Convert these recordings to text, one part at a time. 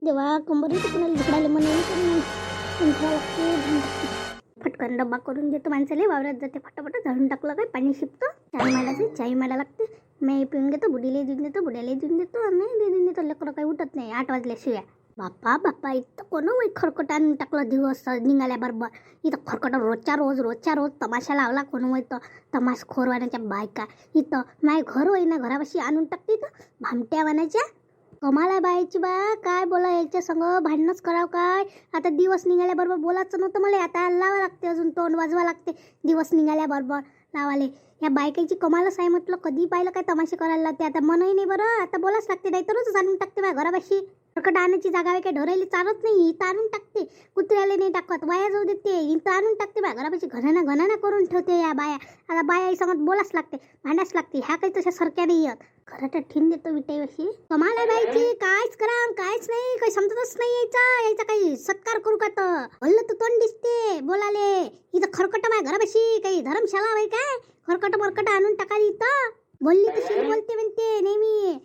जेव्हा कंबर येते कुणाला झगडायला म्हणून फटकन डब्बा करून देतो माणसाले. वावरात जाते फटाफट झाडून टाकलं काय पाणी शिपतो. चाय मायला लागते. मी पिऊन घेतो, बुडीला देऊन देतो, बुड्याला देऊन देतो, मी देऊन देतो. लेकरं काही उठत नाही 8 वाजल्याशिवाय. बाप्पा बाप्पा इथं कोण खरकट आणून टाकलं दिवस निघाल्याबरोबर. इथं खरकट रोजच्या रोज तमाशा लावला कोण होतं तमाशखोरवाण्याच्या बायका. इथं माय घर होई ना घरापाशी आणून टाकते इथं भामट्यावाण्याच्या. कमाला बायची बा काय बोला याच्या संग भांडणच करावं काय. आता दिवस निघाल्याबरोबर बोलायचं नव्हतं मला. आता लावा लागते, अजून तोंड वाजवा लागते दिवस निघाल्याबरोबर लावाले. या बायकाची कमालच आहे म्हटलं. कधी पाहिलं काय तमाशे करायला लागते. आता मनही नाही बरं, आता बोलाच लागते. नाही तरच आणून टाकते माझ्या घरापाशी. खरकट आणायची जागा आहे काय ढोरायला चालत नाही. इथं आणून टाकते. कुत्र्याला नाही टाकत, वाया जाऊ देते. इथं आणून टाकते माझ्या घरापाशी. घणाना करून ठेवते या बाया. आता बाया सांगत बोलाच लागते, भांडाच लागते. ह्या काही तशा सरक्या नाही येत. खरं ठिन देतो विटाईवशी. कमाल आहे बाईची. कायच करा कायच नाही, काही समजतच नाही यायचा काही सत्कार करू का. तर बोललं तर तोंड दिसते बोलाले. इथं खरकट माझ्या घरापाशी काही धर्मशाला आहे काय. खरकट मरकट आणून टाकाली इथं. बोलली तशी बोलते म्हणते नेहमी.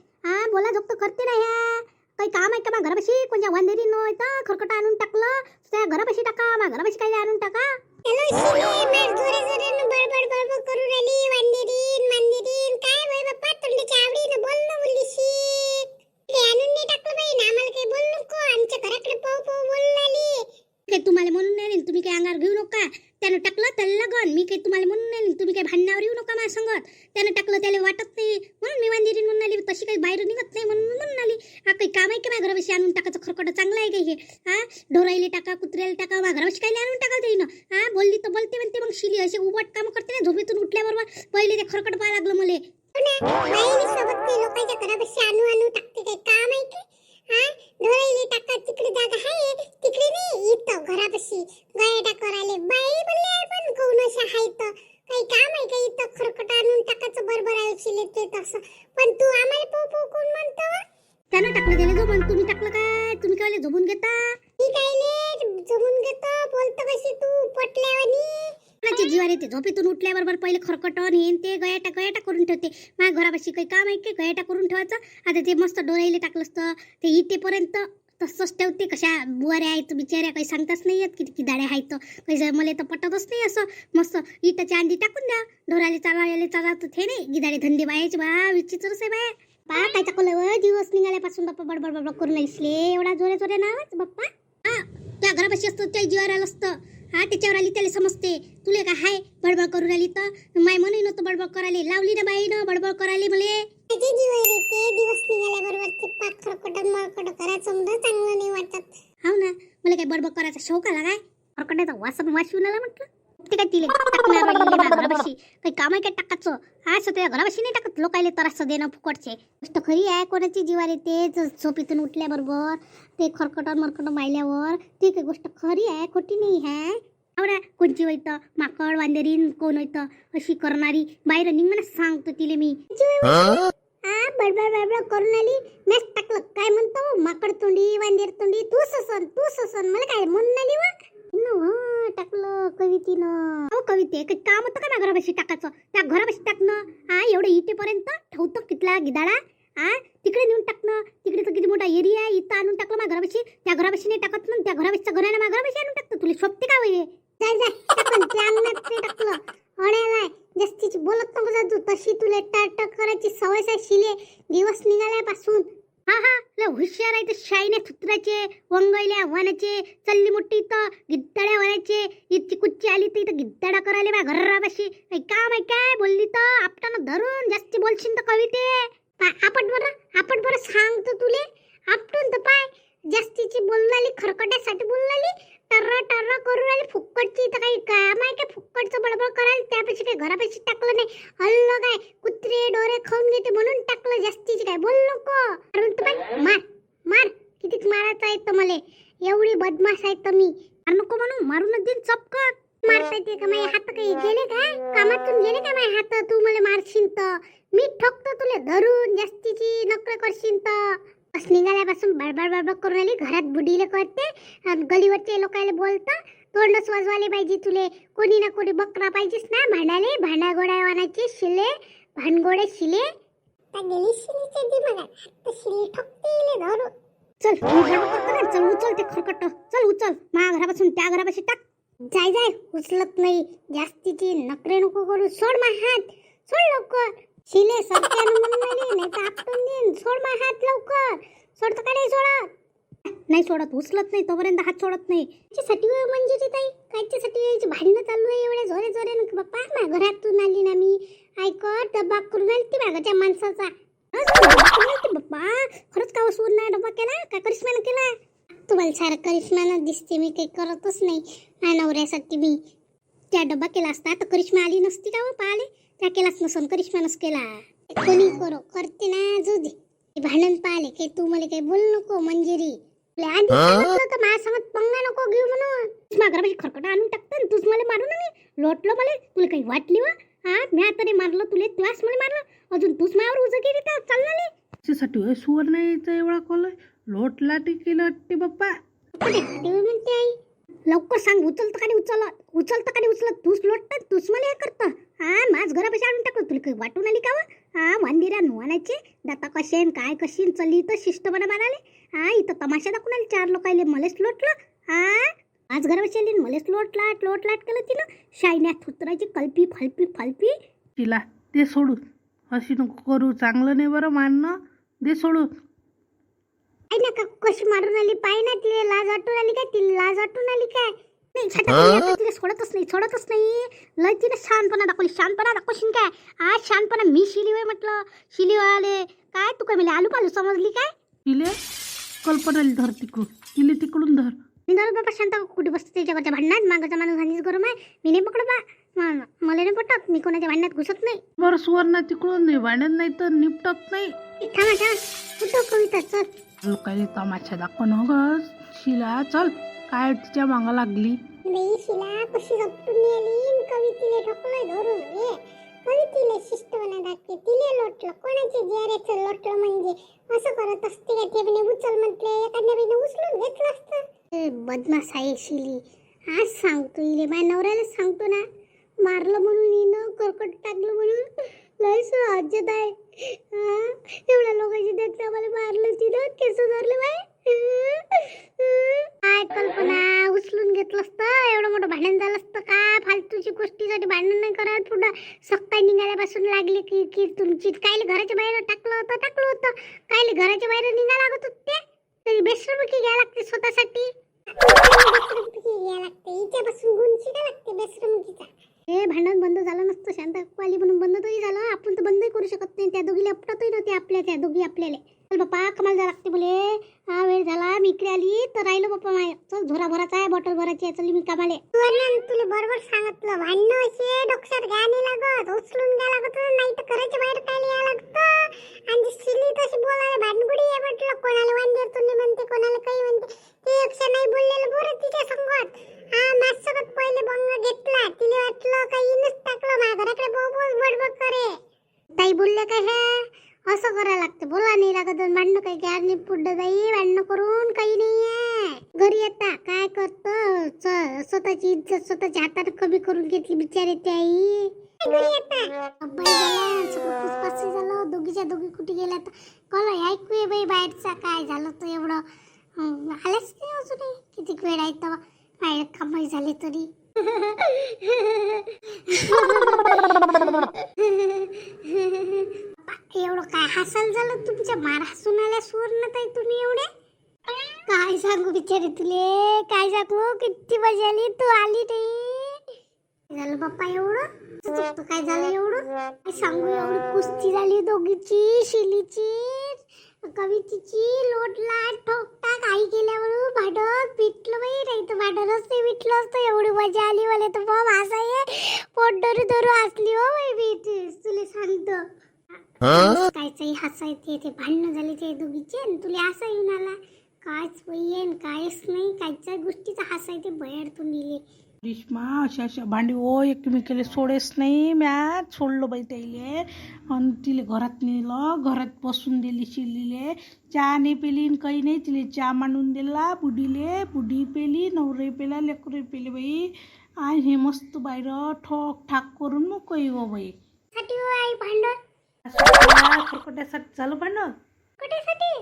बोला झोप तर करते ना. ह्या काही काम आहे का माझ्या घरापाशी. कोणत्या वांदेरी नव्हतं खरकट आणून टाकलं त्या घरापाशी टाका. माझ्या घरापाशी काय आणून टाका. तुम्हाला म्हणून नाही तुम्ही काही अंगावर घेऊ नका. त्यानं टाकलं त्याला लगन. मी काही तुम्हाला म्हणून नाही तुम्ही काही भांडणावर येऊ नका माझ्या संगत. त्यानं टाकलं त्याला वाटत नाही म्हणून मी वांदेरी म्हणून आली. तशी काही बाहेर निघत नाही म्हणून आली. काही काम आहे का माझ्या घरापाशी आणून टाकायचं. खरकट चांगलं आहे काही हे. ढोरायला टाका कुत्र्याला टाका माझ्या घरापाशी काही आणून टाका त्यानं. बोलली तर बोलते म्हणते. मग शिली असे उबट काम करते ना. झोपेतून उठल्याबरोबर पहिले ते खरकट पाहायला लागलं मला. लोकांच्या घरापाशी आणू टाकते काही काम आहे का. ढोरायला टाका तिकडे जागा आहे तिकडे नाही इथं घरापाशी गाया टाकर आले बाई बोलले. पण कोण अशा आहे तर काही काम आहे का इथं खरकट आणून टाकायचं बरोबर आहे ते तसं. पण तू आम्हाला पो कोण म्हणतो. त्यानं टाकलं त्याला झोपून. तुम्ही टाकलं काय. तुम्ही काय झोपून घेता. मी काय झोपून घेतो बोलतो कशी तू पटल्यावानी. जीवार येते झोपेतून उठल्याबरोबर पहिले खरकट नेन ते गयाटा करून ठेवते. माझ्या घरापाशी काही काम आहे की गयाटा करून ठेवायचं. आता ते मस्त डोळ्याला टाकलं असतं ते इथेपर्यंत तसंच ठेवते. कशा बुवाऱ्या आहेत बिचाऱ्या काही सांगताच नाही येत किती दाड्या आहेत. काही मला तर पटतच नाही असं. मस्त इटाची अंडी टाकून द्या ढोराले चालत हे नाही गिदाडे धंदे बायाचे बा विचित्रच आहे बाया. पा काय टाकलं दिवस निघाल्यापासून बाप्पा बडबड करून इसले एवढा जोरे नावाच बाप्पा. त्या घरापाशी असतं त्या जीवार आलं असतं. त्याच्यावर आली त्याला समजते. तुले काय हाय बडबड करून आली तर माय म्हणून नव्हतं बडबड करायला लावली ना बाईनं बडबड करायला मले. दिवस निघाल्याबरोबर ते पाक खरकट मरकट करायचं समजा चांगलं नाही वाटत. हाव ना मला काय बडबड करायचा शौक आला काय. खरकटाचा वास येऊन आला म्हटलं. ते काय तिले टाकणार घरापाशी काही काम आहे काय टाकायचं. असं त्या घरापाशी नाही टाकत. लोकायले त्रास देणं फुकटचे गोष्ट खरी आहे. कोणाची जीवार येते झोपेतून उठल्याबरोबर ते खरकट मरकट मायल्यावर. ती काही गोष्ट खरी आहे खोटी नाही आहे. आवडा कोणची होतं माकड वांदेरीन कोण होतं अशी करणारी बाहेर निघ म्हणा सांगतो तिले मी. बडबड करून आली मॅच टाकलं काय म्हणतो माकड तोंडी वांदेर तोंडी. तू ससन मला काय म्हणून आली वा टाकलं कवितेनं. कविते काही काम होतं का ना घरापाशी टाकायचं. त्या घरापाशी टाकणं एवढं इथेपर्यंत ठेवतो कितला गिदाडा. तिकडे नेऊन टाकणं. तिकडे तर किती मोठा एरिया आहे. इथं आणून टाकलं माझ्या घरापाशी. त्या घरापाशी नाही टाकत ना. त्या घरापाशीच्या घराने माझ्या घरापाशी आणून टाकतं. तुला शोभते का वय टाकलं अड्यालाय जास्तीची बोलत नको जाऊ. तशी तुला टाट करायची सवय शिले दिवस निघाल्यापासून. लय हुशार आहे. ते शाईने थुत्राचे वंगयल्या वानाचे चालली मोठी इथं गिद्दाड्या वरायचे. इतकी कुच्ची आली तर इथं गिद्दाडा करायला माझ्या घरापाशी काही काम आहे काय. बोलली तर आपटानं धरून जास्ती बोलशील तर कविते आपण बरं सांगतो तुले. आपटून तर पाय जास्तीची बोललाली खरकट्यासाठी बोललाली. टर्रा करून आली फुक्कटची. तर काही काम आहे काय फुक्कटचं बडबड करायला. त्यापेक्षा काही घरापाशी टाकलं नाही. हल्लं काय कुत्रे डोरे खाऊन घेते म्हणून टाकलं. जास्तीची काय बोल नको. मार कितीक मारायचं आहे तर मला. एवढी बदमाश आहे तर मी. नको म्हणून मारूनच देईन चपकत. मारता येते का माझे हात काही गेले काय कामातून गेले का माझे हात. तू मला मारशील तर मी ठोकतो तुला धरून. जास्तीची नकर करशील तर. बस निघाल्यापासून बडबड करून आली. घरात बुडीले करते. गलीवरचे लोकायला बोलतं. तोंडच वाजवाले पाहिजे तुले. कोणी ना कोणी बकरा पाहिजेच ना भांडाले. भांडा गोड्या वानाचे शिले भानगोडे शिले. गेली शिलीचे दिमागात शिली ठोकते धरून. चल मी बडबड करतो ना, चल उचल ते खरकट, चल उचल माझ्या घरापासून त्या घरापाशी टाक. जाय जाय, उचलत नाही. जास्तीची नखरे नको करू. सोड मा हात, सोड लवकर. शिले सत्यानं म्हणून नाही तर आपटून देईन. सोड मा हात लवकर. सोडतो का नाही सोडत? नाही सोडत, उचलत नाही तोपर्यंत हात सोडत नाही. साठी म्हणजे ताई कायच्यासाठी यायची भांडणं चालू आहे एवढ्या जोरे जोरे. बाप्पा माझ्या घरातून आली ना मी, ऐकत डब्बा करून आली ती मागाच्या माणसाचा. बाप्पा खरंच का वसून नाही डब्बा केला का करिश्मानं केला? तुम्हाला सारं करिश्मानं दिसते, मी काही करतच नाही. माझ्या नवऱ्यासाठी मी त्या डब्बा केला असता तर करिश्मा आली नसती का? पाहिले त्या केलाच नसन, करिश्मानंच केला. कोणी करो करते ना, जाऊ दे. भांडण पाहिले काही तू मला काही बोलू नको मंजिरी. तुला आधी सांगितलं तर माझ्या सांगत पंगा नको घेऊ म्हणून. मागरापाशी खरकटा आणून टाकतं तूच मला मारून नाही लोटलं मला. तुला काही वाटली वा? हा म्या तरी मारलं तुले, तुलाच मला मारलं, अजून तूच माझ्यावर उजं केली तर चालणार त्याच्यासाठी सुवर्ण यायचा एवढा कॉल लोटला टिकेल वाटते बाप्पा. म्हणते आई लवकर सांग, उचलतं का नाही उचलत? उचलतं का नाही उचलत? तूच लोटत, तूच मला हे करतं. हा माझ घरापाशी आणून टाकलं, तुला काही वाटून आली का वा? हा मंदिरा नुवानाचे दाता कशेन काय कशीन चली तर शिष्टपणा माराले. हा इथं तमाशा दाखवून आले, 4 लोक आले, मलेच लोटलं. हा आज घरापाशी आली मलेच लोटलाट केलं तिनं. शायन्यात उतरायची कल्पी फल्पी फल्पी. तिला ते सोडू, अशी नको करू, चांगलं नाही बरं मानणं, दे सोडू. आई ना का कशी मारून आली पाय ना. तिला लाज वाटून आली काय? तिला लाज वाटून आली काय? नाही तिला सोडतच नाही. लय तिने शानपणा दाखवशील काय? आज शानपणा मी शिलीवाय म्हटलं, शिलीवाले काय तू काय मला आलू पालू समजली काय? तिले कल्पनाला धर तिकडून, तिले तिकडून धर. मी धरत बाबा शांत, कुठे बसते त्याच्याकडच्या भांडणात? मागाचा माणूस हानीच गरम आहे, मी नाही पकडत बा. मला नाही पटत, मी कोणाच्या भांडणात घुसत नाही. बरं सुवर्ण तिकडून नाही भांडत नाही तर निपटत नाही. थांबा कुठं कविता चल. लोकांनी तमाशा दाखवणं ग. शिला चल, काय तिच्या मागं लागली. शिला कशी झपटून आली. कवितीले ठोकलं धरून रे. कवितीले शिष्टपणा दाखते, तिले लोटलं. कोणाचे जेरेचं लोटलं म्हणजे असं करत असते का? ते म्हणे उचल म्हटले, एखाद्या बाईने उचलून घेतलं असतं. बदमाश आहे शिली. आज सांगतो इले, माझ्या नवऱ्याला सांगतो ना, मारलं म्हणून हिनं, करकट टाकलं म्हणून. लय हज्जत आहे. एवढ्या लोकांची देखता मला मारलं तिनं, केस धरले बाय. काय कल्पना, उचलून घेतलं असतं, एवढं मोठं भांडण झालं असतं का? फालतूची गोष्टीसाठी भांडण नाही करायला. पुढं सकाळी निघाल्यापासून लागले की तुमची कायले घराच्या बाहेर टाकलं होतं कायले घराच्या बाहेर निघा लागत होते. तरी बेशरमुखी घ्यायला लागते स्वतःसाठी. घ्यायला लागते हिच्यापासून गुण शिका लागते बेशरमुखीचा. हे भांडण बंद झालं नसतं, शांत आली म्हणून बंद तरी झालं. आपण तर बंदही करू शकत नाही. त्या दोघीला अपटातही नव्हते आपल्या, त्या दोघी आपल्याला. चल बाप्पा कमाल जा लागते बोले. हा वेळ झाला, मी इकडे आली तर राहिलो बाप्पा माय. चल झोरा भराचा आहे, बॉटल भरायची आहे, चल मी कामाले. तुला बरोबर सांगितलं, भांडणं असे डोक्यात घ्या नाही लागत, उचलून घ्या लागत, नाही तर घराच्या बाहेर काय यायला लागतं. आणि शिली तशी बोलायला भांडगुडी आहे म्हटलं. कोणाला वांदेर तुम्ही म्हणते, कोणाला काही म्हणते. ते अक्षर नाही बोललेलं बरं तिच्या संगत. हा माझ्यासोबत पहिले बंग घेतला, तिला वाटलं काही नस टाकलं, माझ्या घराकडे बहुत बडबड करे. ताई बोलले काय हे असं करायला लागतं, बोला नाही लागत. भांडणं काही घ्या नाही पुढं बाई, भांडणं करून काही नाहीये. घरी येता काय करतं, स्वतःची इज्जत स्वतःच्या हातात कमी करून घेतली बिचारे ते आई. घरी येता अब्बाई झाला, सगळं पुसपास झालं, दोघीच्या दोघी कुठे गेल्या तर कॉल ऐकूये बाई बाहेरचा काय झालं तर एवढं. आलेच नाही अजूनही, किती वेळ आहे तेव्हा बाहेर कमाई झाली तरी. एवढं काय हसायला झालं तुमच्या? मार हसून आल्या सुवर्णताई तुम्ही एवढे. काय सांगू बिचारे तुले, काय सांगू, किती मजा आली, तू आली नाही. झालं बाप्पा एवढं काय झालं एवढं काय सांगू. एवढी कुस्ती झाली दोघीची, शिलीची कवितीची, लोटलाट ठोकटाक आई गेल्यावर भांडत पिटलं बाई. नाही तर भांडणच नाही पिटलं असतं. एवढी मजा आली मला तर बाप हसाय, पोट धरू हसली हो बाई मी. तुला सांगतो कायचंही हसायचे, ते भांडणं झाले ते दोघीचे आणि तुला हसा येऊन आला. कायच येईन कायच नाही, कायच्या गोष्टीचा हसायचे बयाडतून दिले. रेश्मा अशा भांडी ओ एकमेकीला सोडेच नाही. मॅच सोडलं बाई त्याइले आणि तिले घरात नेलं, घरात बसून दिली शिलीले. चहा नाही पेली काही नाही, तिले चहा मांडून दिला बुडीले, बुडी पेली, नवरे पेला, लेकरे पेले बाई. आणि हे मस्त बाहेर ठोक ठाक करून मोकळी हो बाई. आई भांडण खरकट्यासाठी झालं भांडण. कुठेसाठी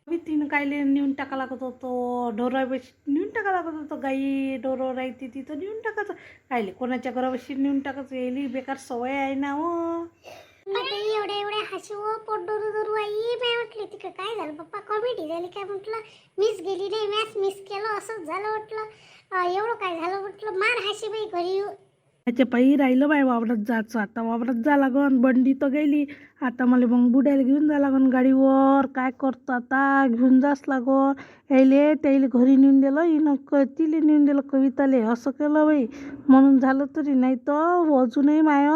तिनं कायले नेऊन टाका लागत होतो, ढोरापाशी नेऊन टाका लागत होतं, गाई ढोरं राहते तिथं नेऊन टाकायचं. कायले कोणाच्या घरापाशी नेऊन टाकायचं, यायली बेकार सवय आहे ना हो. एवढे हसू पोट डोरू आई मी म्हटलं तिकडे काय झालं पप्पा, कॉमेडी झाली काय म्हटलं, मिस गेली नाही, मॅच मिस केलं असंच झालं म्हटलं, एवढं काय झालं म्हटलं, मार हाशी बाई घरी येऊ. त्याच्या पायी राहिलं बाय वावरात जायचं. आता वावरात जा लागन, बंडी तर गेली, आता मला मग बुड्याला घेऊन जा लागन गाडीवर. काय करतो आता, घेऊन जास लागन. यायले त्याला घरी नेऊन दिलं, हिनं तिले नेऊन दिलं कविताले. असं केलं बाई, म्हणून झालं तरी, नाही तर अजूनही माय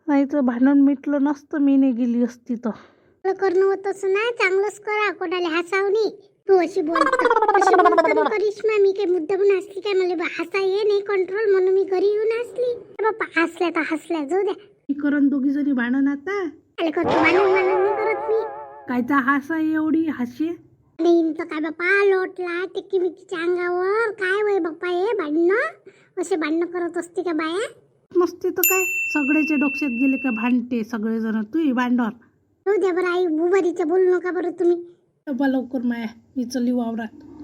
नाही तर भांडण मिटलं नसतं, मी नाही गेली असती तर. करणं होतच ना, चांगलंच करा, कोणाला हसावणी. तू अशी बोलतो करिश्मा, मी काही मुद्दा पण हसली काय, मला हसा ये नाही कंट्रोल म्हणून मी घरी येऊन हसली. बाप्पा हसल्या तर हसल्या, जाऊ द्या. मी करण दोघी जणी भांडण आता. करतो मानव नाही करत मी. कायचा हासा एवढी हाशी नाही तर काय बाप्पा, लोटला टिक्की मिक्कीच्या अंगावर, काय वय बाप्पा हे भांडणं, असे भांडणं करत असते का बाया. नसते तर काय, सगळ्याच्या डोक्यात गेले का भांडते सगळेजण, तू भांडण. जाऊ द्या बरं आई, बुबारीचं बोलू नका बरं तुम्ही. डबा लवकर माया, मी चली वावरात.